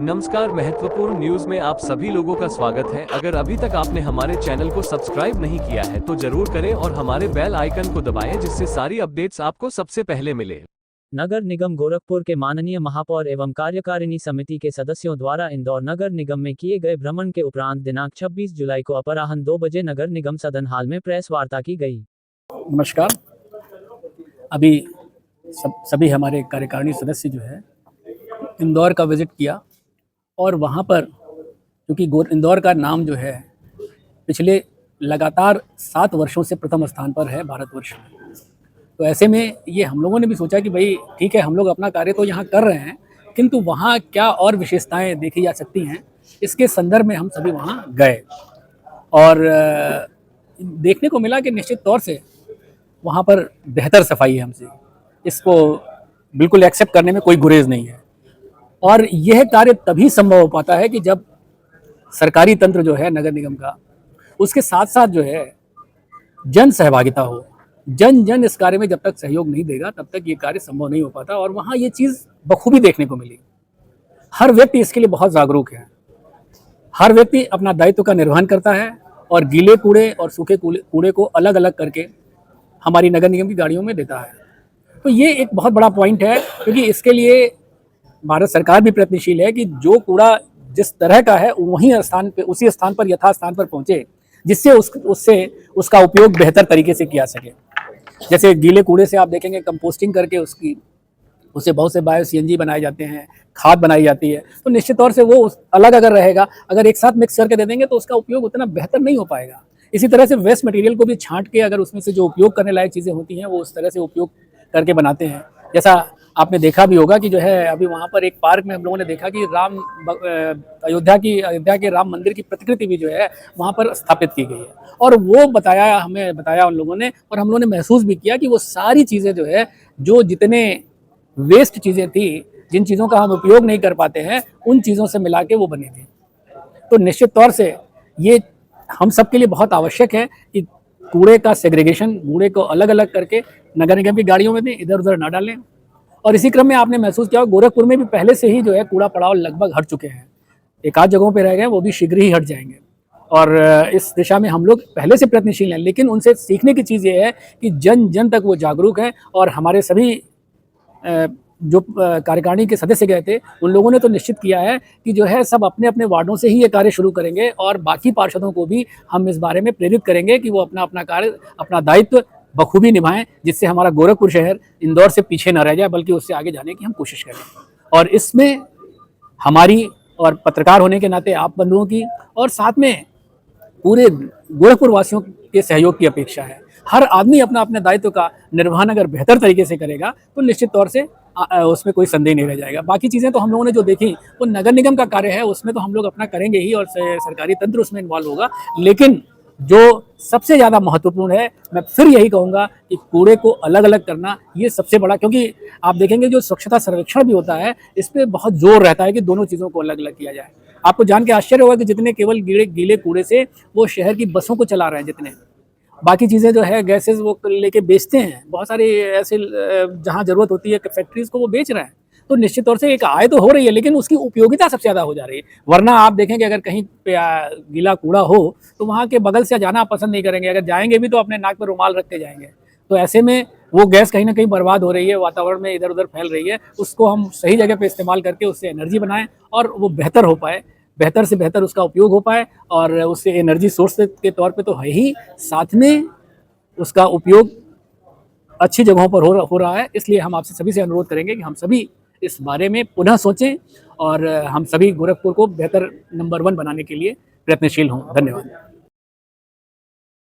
नमस्कार, महत्वपूर्ण न्यूज में आप सभी लोगों का स्वागत है। अगर अभी तक आपने हमारे चैनल को सब्सक्राइब नहीं किया है तो जरूर करें और हमारे बेल आइकन को दबाएं, जिससे सारी अपडेट्स आपको सबसे पहले मिले। नगर निगम गोरखपुर के माननीय महापौर एवं कार्यकारिणी समिति के सदस्यों द्वारा इंदौर नगर निगम में किए गए भ्रमण के उपरांत दिनांक 26 जुलाई को अपराह्न 2 बजे नगर निगम सदन हाल में प्रेस वार्ता की गई। नमस्कार। अभी सभी हमारे कार्यकारिणी सदस्य जो है इंदौर का विजिट किया और वहाँ पर क्योंकि इंदौर का नाम जो है पिछले लगातार 7 वर्षों से प्रथम स्थान पर है भारतवर्ष में, तो ऐसे में ये हम लोगों ने भी सोचा कि भाई ठीक है, हम लोग अपना कार्य तो यहाँ कर रहे हैं, किंतु वहाँ क्या और विशेषताएं देखी जा सकती हैं, इसके संदर्भ में हम सभी वहाँ गए और देखने को मिला कि निश्चित तौर से वहाँ पर बेहतर सफाई है। हमसे इसको बिल्कुल एक्सेप्ट करने में कोई गुरेज नहीं है और यह कार्य तभी संभव हो पाता है कि जब सरकारी तंत्र जो है नगर निगम का, उसके साथ साथ जो है जन सहभागिता हो। जन इस कार्य में जब तक सहयोग नहीं देगा तब तक ये कार्य संभव नहीं हो पाता और वहाँ ये चीज़ बखूबी देखने को मिली। हर व्यक्ति इसके लिए बहुत जागरूक है, हर व्यक्ति अपना दायित्व का निर्वहन करता है और गीले कूड़े और सूखे कूड़े को अलग अलग करके हमारी नगर निगम की गाड़ियों में देता है। तो ये एक बहुत बड़ा पॉइंट है, क्योंकि इसके लिए भारत सरकार भी प्रयत्नशील है कि जो कूड़ा जिस तरह का है वहीं स्थान पे, उसी स्थान पर, यथा स्थान पर पहुंचे, जिससे उससे उसका उपयोग बेहतर तरीके से किया सके। जैसे गीले कूड़े से आप देखेंगे कंपोस्टिंग करके उससे बहुत से बायो सीएनजी बनाए जाते हैं, खाद बनाई जाती है, तो निश्चित तौर से वो अलग अगर रहेगा, अगर एक साथ मिक्स करके दे देंगे तो उसका उपयोग उतना बेहतर नहीं हो पाएगा। इसी तरह से वेस्ट मटेरियल को भी छांट के अगर उसमें से जो उपयोग करने लायक चीज़ें होती हैं वो उस तरह से उपयोग करके बनाते हैं। जैसा आपने देखा भी होगा कि जो है अभी वहाँ पर एक पार्क में हम लोगों ने देखा कि अयोध्या के राम मंदिर की प्रतिकृति भी जो है वहाँ पर स्थापित की गई है और वो हमें बताया उन लोगों ने, और हम लोगों ने महसूस भी किया कि वो सारी चीज़ें जो है, जो जितने वेस्ट चीज़ें थी, जिन चीज़ों का हम उपयोग नहीं कर पाते हैं, उन चीज़ों से मिला के वो बनी थी। तो निश्चित तौर से ये हम सब के लिए बहुत आवश्यक है कि कूड़े का सेग्रीगेशन, कूड़े को अलग अलग करके नगर निगम की गाड़ियों में दें, इधर उधर ना डालें। और इसी क्रम में आपने महसूस किया गोरखपुर में भी पहले से ही जो है कूड़ा पड़ाव लगभग हट चुके हैं, एक आध जगहों पे रह गए, वो भी शीघ्र ही हट जाएंगे और इस दिशा में हम लोग पहले से प्रयत्नशील हैं। लेकिन उनसे सीखने की चीज़ ये है कि जन तक वो जागरूक हैं और हमारे सभी जो कार्यकारिणी के सदस्य गए थे उन लोगों ने तो निश्चित किया है कि जो है सब अपने अपने वार्डों से ही ये कार्य शुरू करेंगे और बाकी पार्षदों को भी हम इस बारे में प्रेरित करेंगे कि वो अपना अपना कार्य, अपना दायित्व बखूबी निभाएं, जिससे हमारा गोरखपुर शहर इंदौर से पीछे न रह जाए, बल्कि उससे आगे जाने की हम कोशिश करें। और इसमें हमारी और पत्रकार होने के नाते आप बंधुओं की और साथ में पूरे गोरखपुर वासियों के सहयोग की अपेक्षा है। हर आदमी अपना अपने दायित्व का निर्वहन अगर बेहतर तरीके से करेगा तो निश्चित तौर से उसमें कोई संदेह नहीं रह जाएगा। बाकी चीज़ें तो हम लोगों ने जो देखी वो नगर निगम का कार्य है, उसमें तो हम लोग अपना करेंगे ही और सरकारी तंत्र उसमें इन्वॉल्व होगा। लेकिन जो सबसे ज़्यादा महत्वपूर्ण है, मैं फिर यही कहूँगा कि कूड़े को अलग अलग करना ये सबसे बड़ा, क्योंकि आप देखेंगे जो स्वच्छता सर्वेक्षण भी होता है इस पर बहुत जोर रहता है कि दोनों चीज़ों को अलग अलग किया जाए। आपको जान के आश्चर्य होगा कि जितने केवल गीले कूड़े से वो शहर की बसों को चला रहे हैं, जितने बाकी चीज़ें जो है गैसेज वो लेके बेचते हैं, बहुत सारे ऐसे जहाँ ज़रूरत होती है फैक्ट्रीज़ को वो बेच रहे हैं, तो निश्चित तौर से एक आय तो हो रही है, लेकिन उसकी उपयोगिता सबसे ज़्यादा हो जा रही है। वरना आप देखेंगे अगर कहीं पे गीला कूड़ा हो तो वहाँ के बगल से जाना पसंद नहीं करेंगे, अगर जाएंगे भी तो अपने नाक पर रुमाल रख के जाएंगे। तो ऐसे में वो गैस कहीं ना कहीं बर्बाद हो रही है, वातावरण में इधर उधर फैल रही है। उसको हम सही जगह पर इस्तेमाल करके उससे एनर्जी बनाएं और वो बेहतर हो पाए, बेहतर से बेहतर उसका उपयोग हो पाए और उससे एनर्जी सोर्स के तौर पर तो है ही, साथ में उसका उपयोग अच्छी जगहों पर हो रहा है। इसलिए हम आपसे सभी से अनुरोध करेंगे कि हम सभी इस बारे में पुनः सोचें और हम सभी गोरखपुर को बेहतर नंबर 1 बनाने के लिए प्रयत्नशील हों। धन्यवाद।